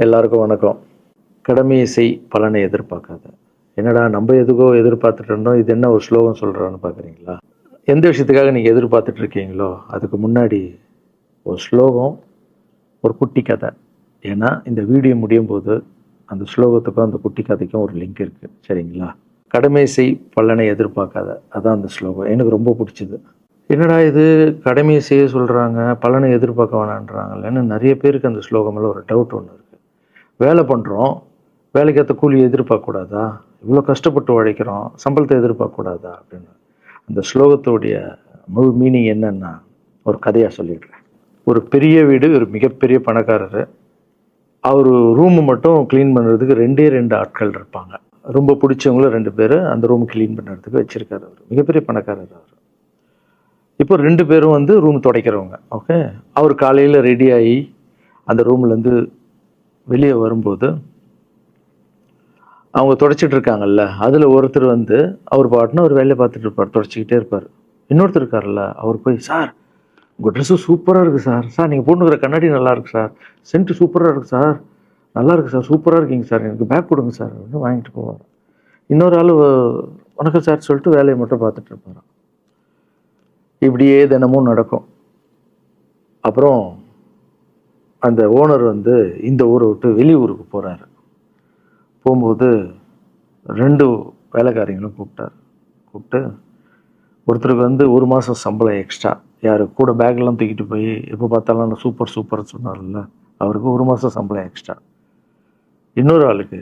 எல்லாருக்கும் வணக்கம். கடமையை செய் பலனை எதிர்பார்க்காத. என்னடா நம்ம எதுக்கோ எதிர்பார்த்துட்டு இருந்தோம், இது என்ன ஒரு ஸ்லோகம் சொல்கிறான்னு பார்க்குறீங்களா? எந்த விஷயத்துக்காக நீங்கள் எதிர்பார்த்துட்டு இருக்கீங்களோ அதுக்கு முன்னாடி ஒரு ஸ்லோகம், ஒரு குட்டி கதை. ஏன்னா இந்த வீடியோ முடியும் போது அந்த ஸ்லோகத்துக்கும் அந்த குட்டி கதைக்கும் ஒரு லிங்க் இருக்குது, சரிங்களா? கடமை செய் பலனை எதிர்பார்க்காத, அதான் அந்த ஸ்லோகம். எனக்கு ரொம்ப பிடிச்சிது. என்னடா இது, கடமையை செய்ய சொல்கிறாங்க, பலனை எதிர்பார்க்க வேணான்றாங்கல்லன்னு நிறைய பேருக்கு அந்த ஸ்லோகம் மேலே ஒரு டவுட் ஒன்று இருக்குது. வேலை பண்ணுறோம், வேலைக்கேற்ற கூலி எதிர்பார்க்கக்கூடாதா? இவ்வளோ கஷ்டப்பட்டு உழைக்கிறோம், சம்பளத்தை எதிர்பார்க்கக்கூடாதா அப்படின்னு. அந்த ஸ்லோகத்தோடைய முழு மீனிங் என்னன்னா ஒரு கதையாக சொல்லிடுறேன். ஒரு பெரிய வீடு, ஒரு மிகப்பெரிய பணக்காரர். அவர் ரூமு மட்டும் க்ளீன் பண்ணுறதுக்கு ரெண்டு ஆட்கள் இருப்பாங்க. ரொம்ப பிடிச்சவங்களும் 2 பேர் அந்த ரூம் க்ளீன் பண்ணுறதுக்கு வச்சுருக்காரு. அவர் மிகப்பெரிய பணக்காரர். அவர் இப்போ 2 பேரும் வந்து ரூம் துடைக்கிறவங்க. ஓகே, அவர் காலையில் ரெடி ஆகி அந்த ரூம்லேருந்து வெளியே வரும்போது அவங்க துடைச்சிட்டு இருக்காங்கல்ல, அதில் ஒருத்தர் வந்து அவர் பாட்டுன்னு ஒரு வேலையை பார்த்துட்டு இருப்பார், துடைச்சிக்கிட்டே இருப்பார். இன்னொருத்தர் இருக்கார்ல, அவர் போய், சார் உங்கள் ட்ரெஸ்ஸு சூப்பராக இருக்குது சார், சார் நீங்கள் போட்டுக்கிற கண்ணாடி நல்லா இருக்கு சார், சென்ட்டு சூப்பராக இருக்குது சார், நல்லா இருக்குது சார், சூப்பராக இருக்கீங்க சார், எனக்கு பேக் கொடுங்க சார் அப்படின்னு வாங்கிட்டு போவார். இன்னொரு ஆள் வணக்கம் சார் சொல்லிட்டு வேலையை மட்டும் பார்த்துட்டு இருப்பாராம். இப்படியே தினமும் நடக்கும். அப்புறம் அந்த ஓனர் வந்து இந்த ஊரை விட்டு வெளியூருக்கு போகிறாரு. போகும்போது 2 வேலைக்காரங்களும் கூப்பிட்டு ஒருத்தருக்கு வந்து 1 மாதம் சம்பளம் எக்ஸ்ட்ரா. யார் கூட பேக்லாம் தூக்கிட்டு போய் எப்போ பார்த்தாலும் நான் சூப்பர் சூப்பர்னு சொன்னார்ல, அவருக்கு 1 மாதம் சம்பளம் எக்ஸ்ட்ரா. இன்னொரு ஆளுக்கு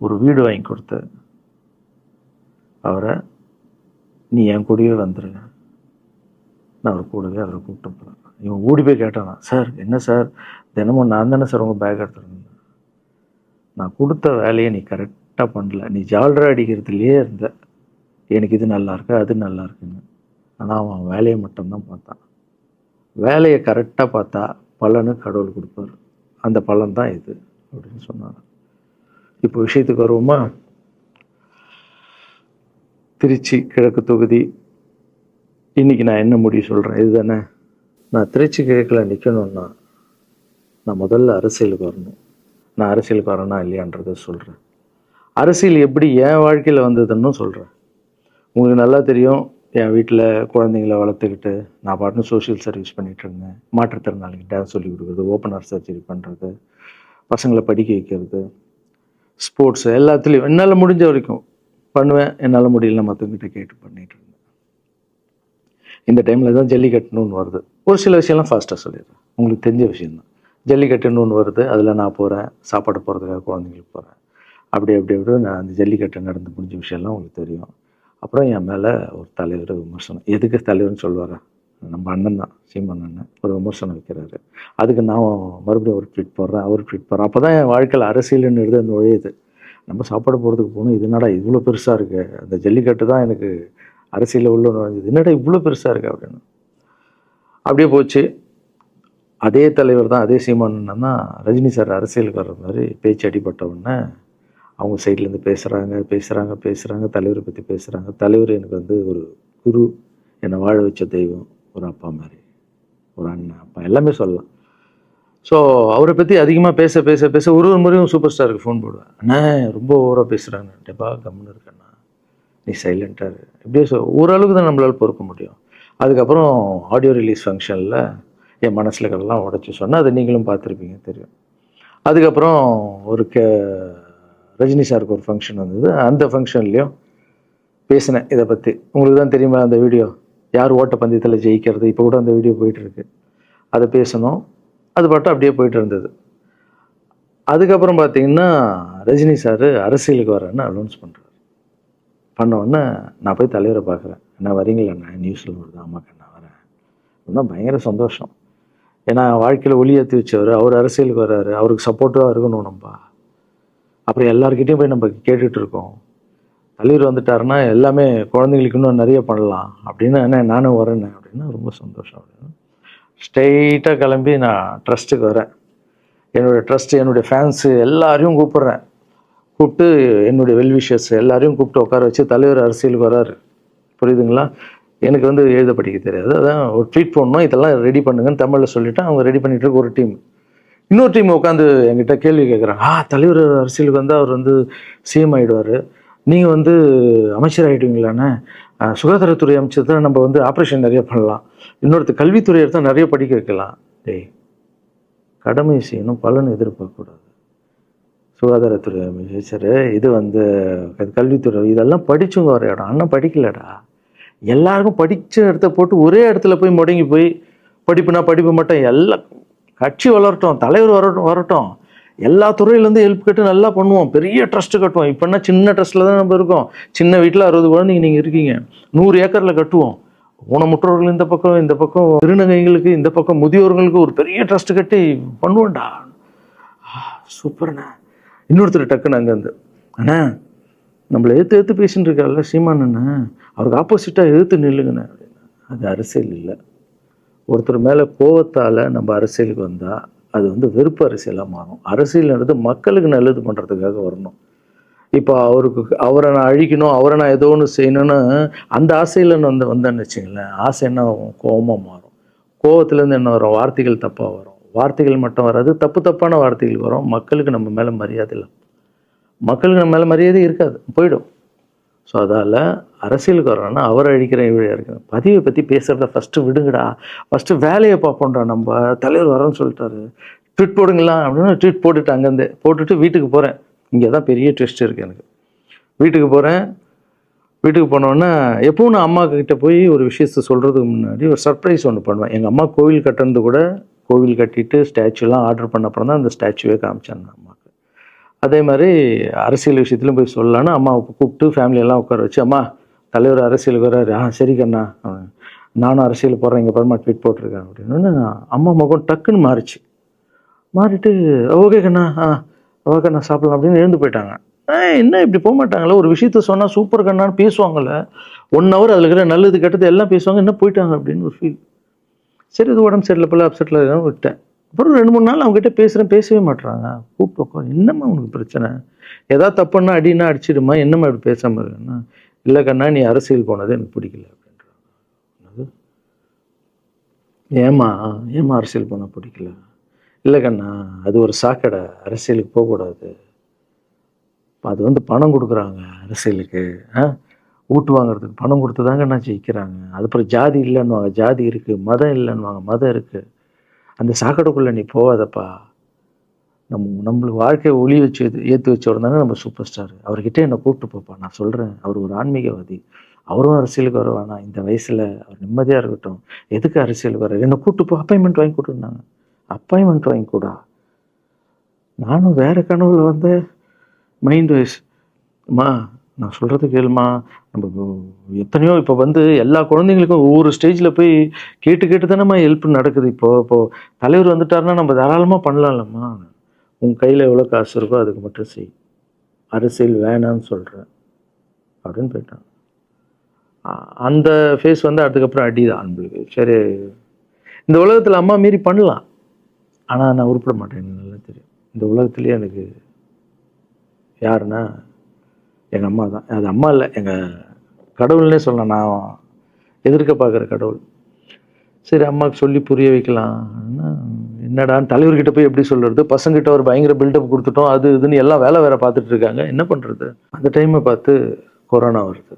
ஒரு வீடு வாங்கி கொடுத்து அவரை, நீ என் கூடவே வந்துடுங்க, நான் அவர் கூடவே அவரை கூப்பிட்டு போகிறேன். இவன் ஓடி போய் கேட்டானா, சார் என்ன சார் தினமும் நான் தானே சார் உங்கள் பேக் எடுத்துருந்தேன், நான் கொடுத்த வேலையை நீ கரெக்டாக பண்ணல, நீ ஜால்ரா அடிக்கிறதுலையே இருந்த, எனக்கு இது நல்லா இருக்கு அது நல்லா இருக்குன்னு. ஆனால் அவன் வேலையை மட்டும்தான் பார்த்தான். வேலையை கரெக்டாக பார்த்தா பலனு கடவுள் கொடுப்பார், அந்த பலன் தான் இது அப்படின்னு சொன்னான். இப்போ விஷயத்துக்கு வருவோமா? திருச்சி கிழக்கு தொகுதி. இன்னைக்கு நான் என்ன முடிவு சொல்கிறேன் இது தானே. நான் திருச்சி கிழக்கில் நிற்கணும்னா நான் முதல்ல அரசியலுக்கு வரணும். நான் அரசியலுக்கு வரேனா இல்லையான்றதை சொல்கிறேன். அரசியல் எப்படி என் வாழ்க்கையில் வந்ததுன்னு சொல்கிறேன். உங்களுக்கு நல்லா தெரியும், என் வீட்டில் குழந்தைங்கள வளர்த்துக்கிட்டு நான் பாட்டுன்னு சோஷியல் சர்வீஸ் பண்ணிகிட்டு இருந்தேன். மாற்றுத்திறனாளிக்கு டான்ஸ் சொல்லி கொடுக்குறது, ஓப்பனர் சர்ஜரி பண்ணுறது, பசங்களை படிக்க வைக்கிறது, ஸ்போர்ட்ஸ் எல்லாத்துலேயும் என்னால் முடிஞ்ச வரைக்கும் பண்ணுவேன். என்னால் முடியல மற்றவங்கிட்ட கேட்டு பண்ணிகிட்டு இருந்தேன். இந்த டைமில் தான் ஜல்லிக்கட்டுன்னு ஒன்று வருது. ஒரு சில விஷயம்லாம் ஃபாஸ்ட்டாக சொல்லிடுறேன், உங்களுக்கு தெரிஞ்ச விஷயந்தான். ஜல்லிக்கட்டுன்னு ஒன்று வருது, அதில் நான் போகிறேன், சாப்பாடு போகிறதுக்காக குழந்தைங்களுக்கு போகிறேன். அப்படி நான் அந்த ஜல்லிக்கட்டு நடந்து முடிஞ்ச விஷயம்லாம் உங்களுக்கு தெரியும். அப்புறம் என் மேலே ஒரு தலைவர் விமர்சனம். எதுக்கு தலைவர்னு சொல்லுவார், நம்ம அண்ணன் தான், சீமான் அண்ணன் ஒரு விமர்சனம் வைக்கிறாரு. அதுக்கு நான் மறுபடியும் ஒரு ட்வீட் போடுறேன், அவர் ட்வீட் போடுறேன். அப்போ தான் என் வாழ்க்கையில் அரசியல்னு எடுத்து அந்த நுழையுது. நம்ம சாப்பாடு போகிறதுக்கு போகணும், இது என்னடா இவ்வளோ பெருசாக இருக்குது, அந்த ஜல்லிக்கட்டு தான் எனக்கு அரசியலில் உள்ள நுழைஞ்சது, என்னடா இவ்வளோ பெருசாக இருக்குது அப்படின்னு. அப்படியே போச்சு. அதே தலைவர் தான், அதே சீமான் அண்ணன் தான் ரஜினி சார் அரசியலுக்கு வர்ற மாதிரி பேச்சு அடிபட்ட உடனே அவங்க சைட்லேருந்து பேசுகிறாங்க, தலைவரை பற்றி பேசுகிறாங்க. தலைவர் எனக்கு வந்து ஒரு குரு, என்னை வாழ வச்ச தெய்வம், ஒரு அப்பா மாதிரி, ஒரு அண்ணன், அப்பா எல்லாமே சொல்லலாம். ஸோ அவரை பற்றி அதிகமாக பேச ஒரு முறையும் சூப்பர் ஸ்டாருக்கு ஃபோன் போடுவேன். அண்ணா ரொம்ப ஓவராக பேசுகிறாங்க, டெப்பா கம்முன்னு இருக்கண்ணா, நீ சைலண்ட்டாக இரு. இப்படியே ஓரளவுக்கு தான் நம்மளால் பொறுக்க முடியும். அதுக்கப்புறம் ஆடியோ ரிலீஸ் ஃபங்க்ஷனில் என் மனசில் இருக்கிறதெல்லாம் உடச்சி சொன்னேன், அதை நீங்களும் பார்த்துருப்பீங்க, தெரியும். அதுக்கப்புறம் ஒரு ரஜினி சாருக்கு ஒரு ஃபங்க்ஷன் வந்தது, அந்த ஃபங்க்ஷன்லேயும் பேசினேன் இதை பற்றி. உங்களுக்கு தான் தெரியுமா அந்த வீடியோ, யார் ஓட்டப்பந்தயத்தில் ஜெயிக்கிறது, இப்போ கூட அந்த வீடியோ போயிட்டுருக்கு. அதை பேசணும், அது பாட்டும் அப்படியே போயிட்டு இருந்தது. அதுக்கப்புறம் பார்த்தீங்கன்னா ரஜினி சார் அரசியலுக்கு வரேன்னு அனௌன்ஸ் பண்ணோடனே நான் போய் தலைவரை பார்க்குறேன். என்ன வரீங்களா அண்ணா, நியூஸில் வருது, ஆமாக்கா நான் வரேன் அப்படின்னா பயங்கர சந்தோஷம். ஏன்னா வாழ்க்கையில் ஒளி ஏற்றி வச்சவர், அவர் அரசியலுக்கு வர்றாரு, அவருக்கு சப்போர்ட்டிவாக இருக்கணும் நம்ம. அப்புறம் எல்லாருக்கிட்டையும் போய் நம்ம கேட்டுட்டு இருக்கோம், தலைவர் வந்துட்டாருன்னா எல்லாமே குழந்தைங்களுக்கு இன்னும் நிறைய பண்ணலாம் அப்படின்னு. என்ன நானும் வரேன்னு அப்படின்னா ரொம்ப சந்தோஷம் அப்படின்னு ஸ்ட்ரெயிட்டாக கிளம்பி நான் ட்ரஸ்ட்டுக்கு வரேன். என்னுடைய ட்ரஸ்ட்டு, என்னுடைய ஃபேன்ஸு எல்லாரையும் கூப்பிட்டு என்னுடைய வெல்விஷர்ஸ் எல்லாரையும் கூப்பிட்டு உட்கார வச்சு தலைவர் அரசியலுக்கு வராரு. புரியுதுங்களா? எனக்கு வந்து எழுத படிக்க தெரியாது, அதான் ஒரு ட்வீட் போடணும், இதெல்லாம் ரெடி பண்ணுங்கன்னு தமிழில் சொல்லிவிட்டு அவங்க ரெடி பண்ணிட்டு இருக்க ஒரு டீம். இன்னொரு டீம் உட்காந்து என்கிட்ட கேள்வி கேட்குறாங்க, தலைவர் அரசியலுக்கு வந்து அவர் வந்து சிஎம் ஆகிடுவார், நீங்கள் வந்து அமைச்சர் ஆகிடுவீங்களாண்ணே, சுகாதாரத்துறை அமைச்சர் தான் நம்ம வந்து ஆப்ரேஷன் நிறைய பண்ணலாம், இன்னொருத்தர் கல்வித்துறை எடுத்தால் நிறைய படிக்க வைக்கலாம். டேய், கடமை செய்யணும், பலன் எதிர்பார்க்கக்கூடாது. சுகாதாரத்துறை அமைச்சர், இது வந்து கல்வித்துறை, இதெல்லாம் படிச்சவங்க வர இடம். அண்ணன் படிக்கலடா. எல்லாருக்கும் படித்த இடத்த போட்டு ஒரே இடத்துல போய் முடங்கி போய் படிப்புனா படிப்பு மட்டும், எல்லாம் கட்சி வளரட்டும், தலைவர் வரட்டும், எல்லா துறையிலேருந்து ஹெல்ப் கட்டு நல்லா பண்ணுவோம், பெரிய ட்ரஸ்ட்டு கட்டுவோம். இப்போன்னா சின்ன ட்ரஸ்ட்டில் தான் நம்ம இருக்கோம். சின்ன வீட்டில் 60 குழந்தைங்க நீங்கள் இருக்கீங்க, 100 ஏக்கரில் கட்டுவோம். ஊனமுற்றோர்கள் இந்த பக்கம் திருநங்கைகளுக்கு, இந்த பக்கம் முதியோர்களுக்கு ஒரு பெரிய ட்ரஸ்ட் கட்டி பண்ணுவோம்டா. சூப்பர்ண்ணா. இன்னொருத்தர் டக்குன்னு அங்கேருந்து, அண்ணா நம்மளை ஏற்று பேசின்னு இருக்கார்ல சீமான் அண்ணன், அவருக்கு ஆப்போசிட்டாக எதிர்த்து நில்லுங்கண்ணே அப்படின்னா. அது அரசியல் இல்லை. ஒருத்தர் மேலே கோவத்தால் நம்ம அரசியலுக்கு வந்தால் அது வந்து வெறுப்பு அரசியலாக மாறும். அரசியல்ன்றது மக்களுக்கு நல்லது பண்ணுறதுக்காக வரணும். இப்போ அவரை நான் அழிக்கணும், அவரை நான் ஏதோ ஒன்று செய்யணும்னு அந்த ஆசையில் வந்தேன்னு வச்சுங்களேன், ஆசை என்ன கோபமாக மாறும். கோவத்துலேருந்து என்ன வரும், வார்த்தைகள் தப்பாக வரும். வார்த்தைகள் மட்டும் வராது, தப்பான வார்த்தைகள் வரும். மக்களுக்கு நம்ம மேலே மரியாதை இல்லை, மக்களுக்கு நம்ம மேலே மரியாதை இருக்காது, போயிடும். ஸோ அதால் அரசியலுக்கு வரோன்னா அவரை அழிக்கிற இவழியாக இருக்கிறேன். பதிவை பற்றி பேசுகிறத ஃபஸ்ட்டு விடுங்கடா, ஃபஸ்ட்டு வேலையை பார்ப்போம்டா. நம்ம தலைவர் வரோன்னு சொல்லிட்டாரு, ட்வீட் போடுங்களா அப்படின்னு ட்வீட் போட்டுட்டு அங்கேருந்து போட்டுட்டு வீட்டுக்கு போகிறேன். இங்கே தான் பெரிய ட்விஸ்ட் இருக்குது எனக்கு. வீட்டுக்கு போகிறேன். வீட்டுக்கு போனோன்னா எப்பவும் நான் அம்மா கிட்டே போய் ஒரு விஷயத்தை சொல்கிறதுக்கு முன்னாடி ஒரு சர்ப்ரைஸ் ஒன்று பண்ணுவேன். எங்கள் அம்மா கோவில் கட்டுறது கூட, கோவில் கட்டிட்டு ஸ்டாச்சுலாம் ஆர்டர் பண்ண அப்புறம் தான் அந்த ஸ்டாச்சுவே காமிச்சாங்க அம்மாவுக்கு. அதே மாதிரி அரசியல் விஷயத்துலையும் போய் சொல்லலான்னு அம்மாவை கூப்பிட்டு ஃபேமிலியெல்லாம் உட்கார வச்சு, அம்மா தலைவர் அரசியலுக்கு வர்றாரு, சரி கண்ணா, நானும் அரசியல் போடுறேன், இங்கே பரமா ட்வீட் போட்டிருக்கேன் அப்படின்னு. அம்மா முகம் டக்குன்னு மாறிட்டு ஓகே கண்ணா, ஓகே கண்ணா சாப்பிடலாம் அப்படின்னு எழுந்து போயிட்டாங்க. என்ன இப்படி போக மாட்டாங்களே, ஒரு விஷயத்த சொன்னால் சூப்பர் கண்ணான்னு பேசுவாங்கள்ல, 1 ஹவர் அதில் இருக்கிற நல்லது கெட்டது எல்லாம் பேசுவாங்க, என்ன போயிட்டாங்க அப்படின்னு ஒரு ஃபீல். சரி, இது உடம்பு சரியில்லை போல, அப்செட்டில் இருக்கான்னு விட்டேன். அப்புறம் 2-3 நாள் அவங்ககிட்ட பேசவே மாட்டுறாங்க. கூப்பிட்டு உட்காந்து, என்னம்மா உனக்கு பிரச்சனை, ஏதாவது தப்புன்னா அடின்னா அடிச்சிடுமா, என்னம்மா இப்படி பேசாமல் இருக்குன்னா, இல்லை கண்ணா நீ அரசியல் போனது எனக்கு பிடிக்கல அப்படின்றாங்க. ஏம்மா அரசியல் போனால் பிடிக்கல? இல்லை கண்ணா, அது ஒரு சாக்கடை, அரசியலுக்கு போகக்கூடாது. அது வந்து பணம் கொடுக்குறாங்க அரசியலுக்கு, ஓட்டு வாங்குறதுக்கு பணம் கொடுத்து தாங்க நான் ஜெயிக்கிறாங்க. அதுக்கப்புறம் ஜாதி இல்லைன்னுவாங்க, ஜாதி இருக்குது, மதம் இல்லைன்னுவாங்க, மதம் இருக்குது. அந்த சாக்கடைக்குள்ளே நீ போகாதப்பா. நம்மளுக்கு வாழ்க்கையை ஒளி வச்சு ஏற்றி வச்சவர் தானே நம்ம சூப்பர் ஸ்டார். அவர்கிட்ட என்னை கூப்பிட்டு போப்பா, நான் சொல்கிறேன், அவர் ஒரு ஆன்மீகவாதி, அவரும் அரசியலுக்கு வர வேணாம், இந்த வயசில் அவர் நிம்மதியாக இருக்கட்டும், எதுக்கு அரசியலுக்கு வர, என்னை கூப்பிட்டு போ, அப்பாயின்மெண்ட் வாங்கி கொடுத்துருந்தாங்க. அப்பாயின்மெண்ட் வாங்கி கூடா. நானும் வேறு கனவுல வந்து மைண்ட் வைஸ், அம்மா நான் சொல்கிறது கேளுமா, நம்ம எத்தனையோ இப்போ வந்து எல்லா குழந்தைங்களுக்கும் ஒவ்வொரு ஸ்டேஜில் போய் கேட்டு தானேம்மா ஹெல்ப் நடக்குது. இப்போது தலைவர் வந்துட்டாருன்னா நம்ம தாராளமாக பண்ணலாம்லம்மா, உங்கள் கையில் எவ்வளோ காசு இருக்கோ அதுக்கு மட்டும் செய், அரசியல் வேணான்னு சொல்கிறேன் அப்படின்னு போயிட்டான். அந்த ஃபேஸ் வந்து அதுக்கப்புறம் அடிதான் நம்மளுக்கு. சரி, இந்த உலகத்தில் அம்மா மீறி பண்ணலாம், ஆனால் நான் உருப்பிட மாட்டேன், எனக்கு நல்லா தெரியும். இந்த உலகத்துலேயே எனக்கு யாருன்னா எங்கள் அம்மா தான். அது அம்மா இல்லை, எங்கள் கடவுள்னே சொல்லலாம், நான் எதிர்க்க பார்க்குற கடவுள். சரி, அம்மாவுக்கு சொல்லி புரிய வைக்கலாம். என்னடான்னு தலைவர்கிட்ட போய் எப்படி சொல்கிறது, பசங்கிட்ட ஒரு பயங்கர பில்டப் கொடுத்துட்டோம், அது இதுன்னு எல்லாம் வேற பார்த்துட்டு இருக்காங்க, என்ன பண்ணுறது. அந்த டைமை பார்த்து கொரோனா வருது.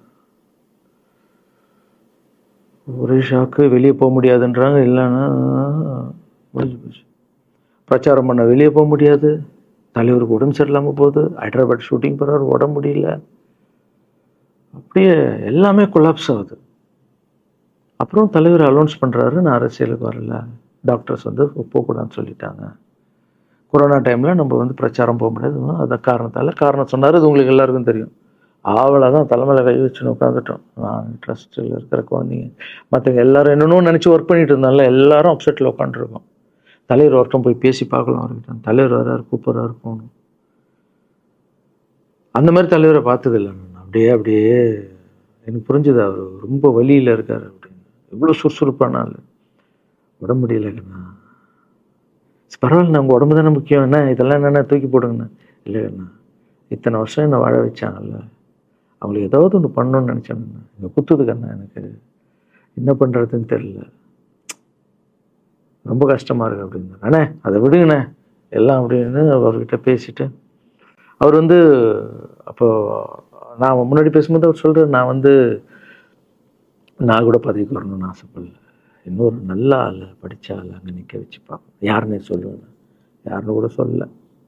ஒரே ஷாக்கு, வெளியே போக முடியாதுன்றாங்க. இல்லைன்னா முடிஞ்சு போச்சு. பிரச்சாரம் பண்ண வெளியே போக முடியாது, தலைவருக்கு உடம்பு சரியில்லாமல் போகுது, ஹைதராபாத் ஷூட்டிங் போகிறாரு, உடம்பு முடியல, அப்படியே எல்லாமே கொலாப்ஸ் ஆகுது. அப்புறம் தலைவர் அலௌன்ஸ் பண்ணுறாரு, நான் அரசியலுக்கு வரல, டாக்டர்ஸ் வந்து போகக்கூடாதுன்னு சொல்லிட்டாங்க, கொரோனா டைமில் நம்ம வந்து பிரச்சாரம் போக முடியாது, அந்த காரணம் சொன்னார். அது உங்களுக்கு எல்லாருக்கும் தெரியும். தான் தலைமையில் கை வச்சுன்னு உட்காந்துட்டோம். நான் ட்ரஸ்ட்டில் இருக்கிற குழந்தைங்க மற்றவங்க எல்லாரும் என்னென்னோ நினச்சி ஒர்க் பண்ணிட்டு இருந்தால எல்லாரும் அப்செட்டில் உட்காந்துருக்கோம். தலைவர் ஒருத்தம் போய் பேசி பார்க்கலாம் அவர்கிட்ட, தலைவர் வர்றாரு, கூப்பிட்றாரு, போகணும். அந்த மாதிரி தலைவரை பார்த்ததில்லை நான். அப்படியே எனக்கு புரிஞ்சுது, அவர் ரொம்ப வலியில் இருக்கார் அப்படின்னு. எவ்வளோ சுறுசுறுப்பானால உடம்பு முடியலைங்கண்ணா. பரவாயில்ல, உங்கள் உடம்பு தானே முக்கியம், என்ன இதெல்லாம் என்னென்ன தூக்கி போடுங்கண்ணா. இல்லைங்கண்ணா, இத்தனை வருஷம் என்னை வாழ வச்சாங்கல்ல, அவங்களுக்கு ஏதாவது ஒன்று பண்ணணும்னு நினச்சாங்கண்ணா, இங்கே குத்துதுக்கண்ணா, எனக்கு என்ன பண்ணுறதுன்னு தெரியல, ரொம்ப கஷ்டமாக இருக்குது அப்படின்னு. அண்ணே அதை விடுங்கண்ணே, எல்லாம் அப்படின்னு அவர்கிட்ட பேசிட்டு அவர் வந்து அப்போ நான் முன்னாடி பேசும்போது அவர் சொல்கிறார், நான் கூட பதவிக்கு வரணும்னு ஆசைப்படல, இன்னொரு நல்ல ஆள் படித்த ஆள் அங்கே நிற்க வச்சு பார்ப்போம். யாருன்னே சொல்லுவேன், யாருன்னு கூட சொல்லலை.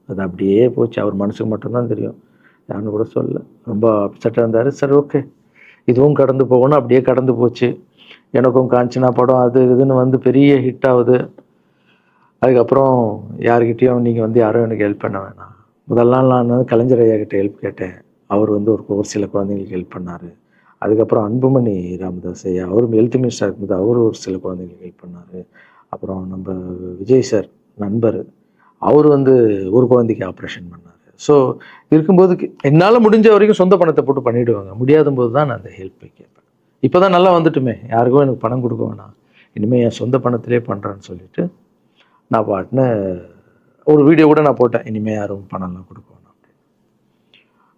அது அப்படியே போச்சு. அவர் மனசுக்கு மட்டும்தான் தெரியும், யாருன்னு கூட சொல்லலை. ரொம்ப அப்செட்டாக இருந்தார். சரி ஓகே, இதுவும் கடந்து போகணும். அப்படியே கடந்து போச்சு. எனக்கும் காஞ்சனா படம் அது இதுன்னு வந்து பெரிய ஹிட் ஆகுது. அதுக்கப்புறம் யாருக்கிட்டேயும் நீங்கள் யாரும் எனக்கு ஹெல்ப் பண்ண வேணாம். முதல் நாள் நான் கலைஞர் ஐயா கிட்ட ஹெல்ப் கேட்டேன். அவர் ஒரு சில குழந்தைங்களுக்கு ஹெல்ப் பண்ணார். அதுக்கப்புறம் அன்புமணி ராமதாஸ் ஐயா, அவரும் ஹெல்த் மினிஸ்டர் இருக்கும்போது அவர் ஒரு சில குழந்தைங்களுக்கு ஹெல்ப் பண்ணார். அப்புறம் நம்ம விஜய் சார் நண்பர், அவர் ஒரு குழந்தைக்கு ஆப்ரேஷன் பண்ணார். ஸோ இருக்கும்போது என்னால் முடிஞ்ச வரைக்கும் சொந்த பணத்தை போட்டு பண்ணிவிடுவாங்க. முடியாத போது தான் நான் அந்த ஹெல்ப்பை கேட்பேன். இப்போ தான் நல்லா வந்துட்டுமே, யாருக்கும் எனக்கு பணம் கொடுக்க வேணாம், இனிமேல் என் சொந்த பணத்திலே பண்ணுறேன்னு சொல்லிட்டு நான் பாட்டுன்னு ஒரு வீடியோ கூட நான் போட்டேன், இனிமேல் யாரும் பணம்லாம் கொடுக்க வேணாம்.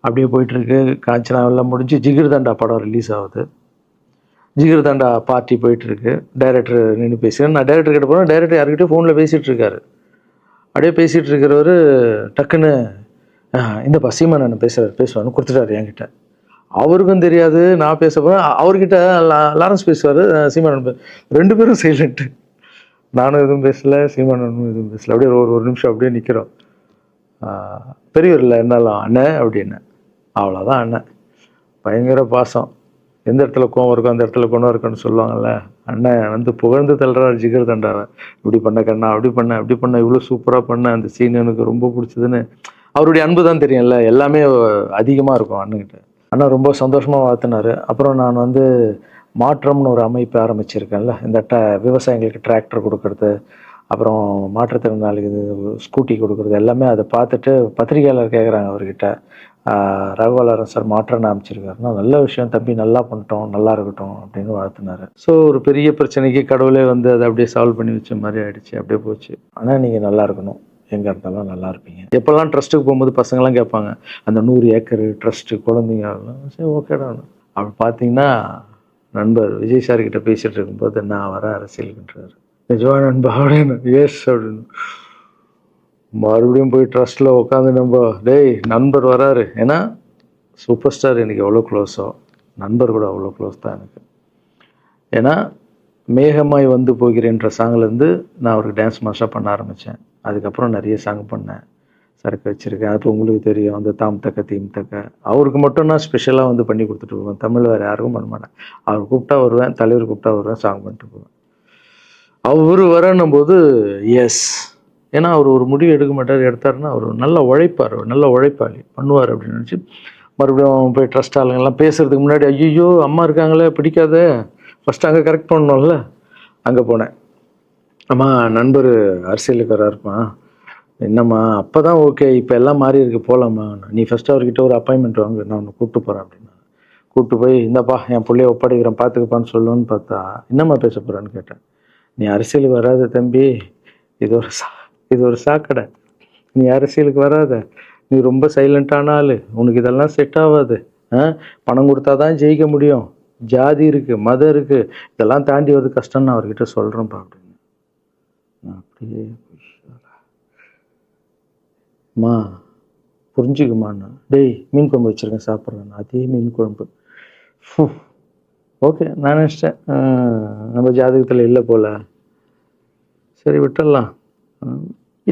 அப்படியே போயிட்டுருக்கு. காஞ்சனாவெல்லாம் முடிஞ்சு ஜிகிர்தண்டா படம் ரிலீஸ் ஆகுது. ஜிகிர்தண்டா பார்ட்டி போயிட்டுருக்கு. டைரக்டர் நின்று பேசுகிறேன். நான் டைரக்டர் கிட்ட போகிறேன். டைரக்டர் யார்கிட்டயும் ஃபோனில் பேசிகிட்டு இருக்காரு. அப்படியே பேசிகிட்டு இருக்கிறவர் டக்குன்னு இந்த சீமான் பேசுவார்னு கொடுத்துட்டாரு என்கிட்ட. அவருக்கும் தெரியாது நான் பேச போகிறேன். அவர்கிட்ட லாரன்ஸ் பேசுவார், சீமான் ரெண்டு பேரும் சைலண்ட்டு. நானும் எதுவும் பேசலை, சீமானும் எதுவும் பேசலை. அப்படியே ஒரு நிமிஷம் அப்படியே நிற்கிறோம். பெரியவர் இல்லை என்னாலும் அண்ணன் அப்படின்னு, அவ்வளோதான் அண்ணன். பயங்கர பாசம். எந்த இடத்துல கோவம் இருக்கும் அந்த இடத்துல குணம் இருக்குன்னு சொல்லுவாங்கள்ல. அண்ணன் புகழ்ந்து தள்ளுறாரு ஜிகிர்தண்டாவை. இப்படி பண்ண கண்ணா, அப்படி பண்ண இவ்வளோ சூப்பராக பண்ண, அந்த சீன் எனக்கு ரொம்ப பிடிச்சதுன்னு. அவருடைய அன்பு தான் தெரியும்ல, எல்லாமே அதிகமாக இருக்கும் அண்ணன்கிட்ட. அண்ணா ரொம்ப சந்தோஷமாக வாழ்த்தினார். அப்புறம் நான் மாற்றம்னு ஒரு அமைப்பு ஆரம்பிச்சிருக்கேன்ல, இந்த விவசாயிகளுக்கு டிராக்டர் கொடுக்கறது, அப்புறம் மாற்றுத்திறனாளிக்கு ஸ்கூட்டி கொடுக்குறது, எல்லாமே அதை பார்த்துட்டு பத்திரிகையாளர் கேட்குறாங்க அவர்கிட்ட, ரகுவலரன் சார் மாற்றம்னு அமைச்சிருக்காருன்னா, நல்ல விஷயம் தம்பி, நல்லா பண்ணிட்டோம், நல்லா இருக்கட்டும் அப்படின்னு வாழ்த்தினார். ஸோ ஒரு பெரிய பிரச்சனைக்கு கடவுளே அதை அப்படியே சால்வ் பண்ணி வச்ச மாதிரி ஆயிடுச்சு. அப்படியே போச்சு. ஆனால் நீங்கள் நல்லா இருக்கணும், எங்கே இருந்தாலும் நல்லா இருப்பீங்க. எப்போல்லாம் ட்ரஸ்ட்டுக்கு போகும்போது பசங்கள்லாம் கேட்பாங்க, அந்த 100 ஏக்கர் ட்ரஸ்ட்டு குழந்தைங்க, சரி ஓகேடா. அப்படி பார்த்தீங்கன்னா நண்பர் விஜய் சார்கிட்ட பேசிகிட்டு இருக்கும்போது நான் வர அரசியலுக்குன்றாரு. நிஜமா நண்பா அப்படின்னு, எஸ் அப்படின்னு. மறுபடியும் போய் ட்ரஸ்ட்டில் உட்காந்து டேய் நண்பர் வராரு. ஏன்னா சூப்பர் ஸ்டார் எனக்கு எவ்வளோ க்ளோஸோ, நண்பர் கூட அவ்வளோ க்ளோஸ் தான் எனக்கு. ஏன்னா மேகமாய் வந்து போகிறேன்ற சாங்லேருந்து நான் அவருக்கு டான்ஸ் மாஸ்டராக பண்ண ஆரம்பித்தேன். அதுக்கப்புறம் நிறைய சாங் பண்ணேன், சரக்கு வச்சுருக்கேன். அது உங்களுக்கு தெரியும், அந்த தாம் தக்க தீம் தக்க. அவருக்கு மட்டும் நான் ஸ்பெஷலாக பண்ணி கொடுத்துட்டு போவேன். தமிழ் வேறு யாருக்கும் பண்ண மாட்டேன். அவர் கூப்பிட்டா வருவேன், தலைவர் கூப்பிட்டா வருவேன், சாங் பண்ணிட்டு போவேன். அவர் வரணும் போது எஸ், ஏன்னா அவர் ஒரு முடிவு எடுக்க மாட்டார், எடுத்தாருன்னா அவர் நல்ல உழைப்பாளி பண்ணுவார் அப்படின்னு நினச்சி மறுபடியும் போய் ட்ரஸ்ட் ஆளுங்கெல்லாம் பேசுகிறதுக்கு முன்னாடி, ஐயோ அம்மா இருக்காங்களே பிடிக்காத, ஃபஸ்ட்டு அங்கே கரெக்ட் பண்ணணும்ல. அங்கே போனேன். அம்மா நண்பர் அரசியலுக்கு வராருமா, என்னம்மா அப்போ தான் ஓகே, இப்போ எல்லாம் மாறி இருக்கு, போகலாமா, நீ ஃபஸ்ட்டு அவர்கிட்ட ஒரு அப்பாயின்மெண்ட் வாங்க, நான் உன்னை கூப்பிட்டு போகிறேன் அப்படின்னா. கூப்பிட்டு போய் இந்தப்பா என் பிள்ளைய ஒப்படைக்கிறேன் பார்த்துக்கப்பான்னு சொல்லுன்னு பார்த்தா, என்னம்மா பேச போகிறான்னு கேட்டேன். நீ அரசியலுக்கு வராத தம்பி, இது ஒரு சாக்கடை, நீ அரசியலுக்கு வராத, நீ ரொம்ப சைலண்டான ஆள், உனக்கு இதெல்லாம் செட் ஆகாது, பணம் கொடுத்தா தான் ஜெயிக்க முடியும், ஜாதி இருக்குது, மதம் இருக்குது, இதெல்லாம் தாண்டி வருது கஷ்டம்னு நான் அவர்கிட்ட சொல்கிறேன்ப்பா அப்படின்னு. அப்படியே மா புரிஞ்சுக்குமாண்ணா, டேய் மீன் குழம்பு வச்சுருக்கேன் சாப்பிட்றேன், அதே மீன் குழம்பு. ஓகே, நான் நினச்சிட்டேன் நம்ம ஜாதகத்தில் இல்லை போல், சரி விட்டுடலாம்,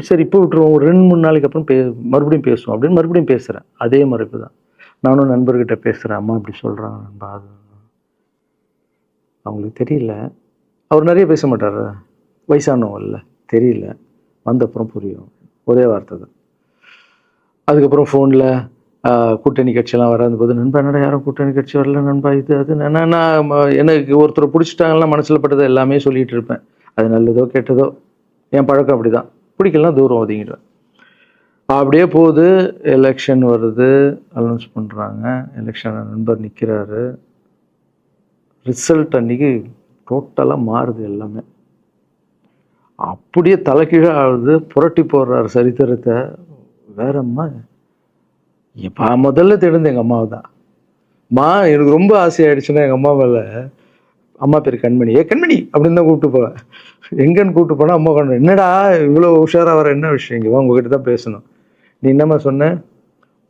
சரி இப்போ விட்டுருவோம், ஒரு 2-3 நாளைக்கு அப்புறம் மறுபடியும் பேசுவோம் அப்படின்னு மறுபடியும் பேசுகிறேன். அதே மறுப்பு தான். நானும் நண்பர்கிட்ட பேசுகிறேன், அம்மா இப்படி சொல்கிறாங்க நண்பா, அது அவங்களுக்கு தெரியல, அவர் நிறைய பேச மாட்டார், வயசானவங்கல்ல, தெரியல, வந்தப்புறம் புரியும், ஒரே வார்த்தை தான். அதுக்கப்புறம் ஃபோனில் கூட்டணி கட்சியெல்லாம் வராது போது, நண்பா என்னடா யாரும் கூட்டணி கட்சி வரல நண்பா, இது அது, நான் எனக்கு ஒருத்தர் பிடிச்சிட்டாங்கன்னா மனசில் பட்டதை எல்லாமே சொல்லிகிட்டு இருப்பேன். அது நல்லதோ கெட்டதோ, என் பழக்கம் அப்படி தான், பிடிக்கலாம் தூரம் ஒதுங்கிடுவேன். அப்படியே போகுது. எலெக்ஷன் வருது, அனௌன்ஸ் பண்ணுறாங்க, எலெக்ஷன் நண்பர் நிற்கிறாரு. ரிசல்ட் அன்றைக்கி டோட்டலாக மாறுது எல்லாமே, அப்படியே தலைகீழாக ஆகுது, புரட்டி போடுறாரு சரித்திரத்தை. வேறம்மா முதல்ல தெரிந்து எங்கள் அம்மாவை தான். எனக்கு ரொம்ப ஆசையாயிடுச்சுன்னா எங்கள் அம்மா மேலே அம்மா பேர் கண்மணி. கண்மணி அப்படின்னு தான் கூப்பிட்டு போவேன். எங்கன்னு கூப்பிட்டு போனால் அம்மா கண்ணு, என்னடா இவ்வளோ உஷாராக வர, என்ன விஷயம், இங்கே உங்ககிட்ட தான் பேசணும். நீ என்னம்மா சொன்ன,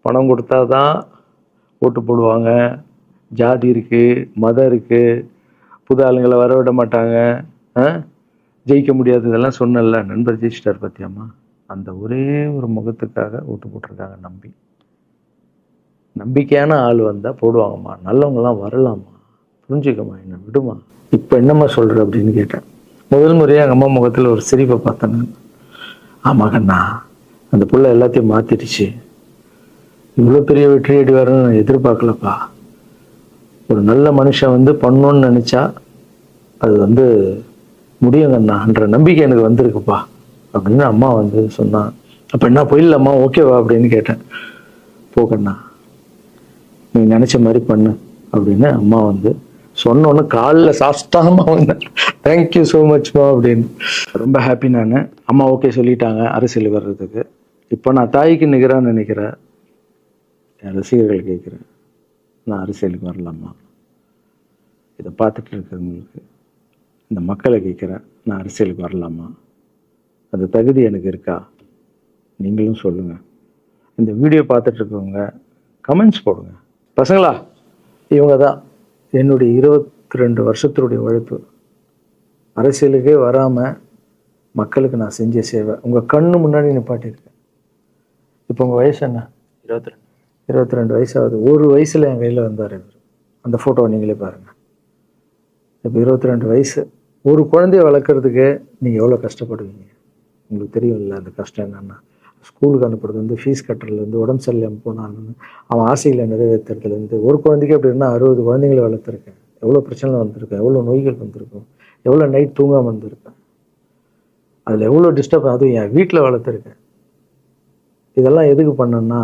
பணம் கொடுத்தா தான் ஓட்டு போடுவாங்க, ஜாதி இருக்குது, மதம் இருக்குது, புது ஆளுங்களை வர விட மாட்டாங்க, ஜெயிக்க முடியாது, இதெல்லாம் சொன்னல. நண்பர் ஜெயிச்சிட்டார் பார்த்தியாம்மா. அந்த ஒரே ஒரு முகத்துக்காக ஓட்டு போட்டிருக்காங்க. நம்பிக்கையான ஆள் வந்தால் போடுவாங்கம்மா, நல்லவங்களாம் வரலாமா, புரிஞ்சுக்கம்மா, என்ன விடுமா. இப்போ என்னம்மா சொல்கிற அப்படின்னு கேட்டேன். முதல் முறையாக எங்கள் அம்மா முகத்தில் ஒரு சிரிப்பை பார்த்தேன். ஆமாங்கண்ணா, அந்த புள்ள எல்லாத்தையும் மாற்றிடுச்சு, இவ்வளோ பெரிய வெற்றி அடி வரணும்னு நான் எதிர்பார்க்கலப்பா. ஒரு நல்ல மனுஷன் வந்து பண்ணணும்னு நினச்சா அது முடியுங்கண்ணான்ற நம்பிக்கை எனக்கு வந்திருக்குப்பா அப்படின்னு அம்மா சொன்னான். அப்போ என்ன போயிடலாமா, ஓகேவா அப்படின்னு கேட்டேன். போகண்ணா, நீ நினச்ச மாதிரி பண்ணு அப்படின்னு அம்மா சொன்னோன்னு காலில் சாஸ்தாகமாக வந்தேன். தேங்க்யூ ஸோ மச்மா அப்படின்னு. ரொம்ப ஹாப்பி நான். அம்மா ஓகே சொல்லிட்டாங்க அரசியல் வர்றதுக்கு. இப்போ நான் தாய்க்கு நிகரான்னு நினைக்கிறேன். என் ரசிகர்கள் கேட்குறேன், நான் அரசியலுக்கு வரலாமா? இதை பார்த்துட்டு இருக்கிறவங்களுக்கு, இந்த மக்களை கேட்குறேன், நான் அரசியலுக்கு வரலாமா? அந்த தகுதி எனக்கு இருக்கா? நீங்களும் சொல்லுங்கள். இந்த வீடியோ பார்த்துட்டு இருக்கவங்க கமெண்ட்ஸ் போடுங்க. பசங்களா, இவங்க தான் என்னுடைய 22 வருஷத்தினுடைய உழைப்பு. அரசியலுக்கே வராமல் மக்களுக்கு நான் செஞ்ச சேவை உங்கள் கண்ணு முன்னாடி நிப்பாட்டியிருக்கேன். இப்போ உங்கள் வயசு என்ன? 22 வயசாகுது. ஒரு வயசில் என் கையில் வந்தார் இவர். அந்த ஃபோட்டோவை நீங்களே பாருங்கள். இப்போ 22 வயசு. ஒரு குழந்தைய வளர்க்குறதுக்கு நீங்கள் எவ்வளோ கஷ்டப்படுவீங்க உங்களுக்கு தெரியும்ல. அந்த கஷ்டம் என்னென்னா, ஸ்கூலுக்கு அனுப்புறது ஃபீஸ் கட்டுறதுலேருந்து, உடம்பு சரியில்லாமல் போனாலும் அவன் ஆசையில் நிறைவேற்றுறதுலேருந்து, ஒரு குழந்தைக்கு அப்படி இருந்தால் 60 குழந்தைங்களை வளர்த்துருக்கேன். எவ்வளோ பிரச்சனை வந்திருக்கேன், எவ்வளோ நோய்கள் வந்திருக்கும், எவ்வளோ நைட் தூங்காமல் வந்திருக்கேன், அதில் எவ்வளோ டிஸ்டர்ப், அதுவும் என் வீட்டில் வளர்த்துருக்கேன். இதெல்லாம் எதுக்கு பண்ணேன்னா,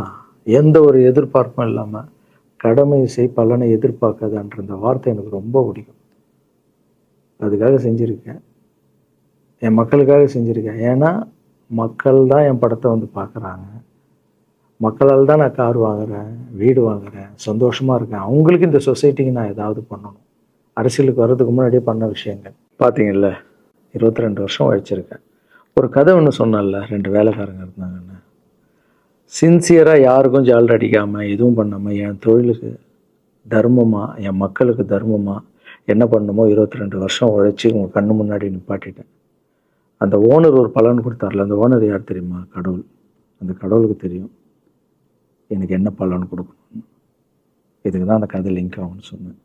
எந்த ஒரு எதிர்பார்ப்பும் இல்லாமல் கடமை செய் பலனை எதிர்பார்க்காதன்ற அந்த வார்த்தை எனக்கு ரொம்ப பிடிக்கும். அதுக்காக செஞ்சுருக்கேன், என் மக்களுக்காக செஞ்சுருக்கேன். ஏன்னா மக்கள் தான் என் படத்தை பார்க்குறாங்க. மக்களால் தான் நான் கார் வாங்குகிறேன், வீடு வாங்குகிறேன், சந்தோஷமாக இருக்கேன். அவங்களுக்கு இந்த சொசைட்டிக்கு நான் ஏதாவது பண்ணணும். அரசியலுக்கு வர்றதுக்கு முன்னாடியே பண்ண விஷயங்கள் பார்த்தீங்கல்ல. 22 வருஷம் உழைச்சிருக்கேன். ஒரு கதை ஒன்று சொன்னல, 2 வேலைக்காரங்க இருந்தாங்கன்னு. சின்சியராக யாருக்கும் ஜாலர் அடிக்காமல் எதுவும் பண்ணாமல் என் தொழிலுக்கு தர்மமாக, என் மக்களுக்கு தர்மமாக என்ன பண்ணணுமோ 22 வருஷம் உழைச்சி உங்கள் கண்ணு முன்னாடி நிப்பாட்டிட்டேன். அந்த ஓனர் ஒரு பலன் கொடுத்தார்ல, அந்த ஓனர் யார் தெரியுமா? கடவுள். அந்த கடவுளுக்கு தெரியும் எனக்கு என்ன பலன் கொடுக்கணும். இதுக்கு தான் அந்த கதை லிங்க் ஆகும்னு சொன்னேன்.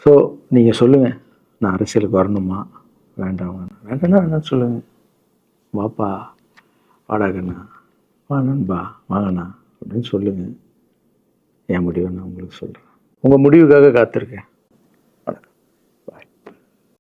ஸோ நீங்கள் சொல்லுங்கள், நான் அரசியலுக்கு வரணுமா வேண்டாம்? வேண்டாம்னா என்ன சொல்லுங்கள். வாப்பா, வாடாகண்ணா, வா நண்பா, வாங்கண்ணா அப்படின்னு சொல்லுங்கள். என் முடிவை நான் உங்களுக்கு சொல்கிறேன். உங்கள் முடிவுக்காக காத்திருக்கேன்.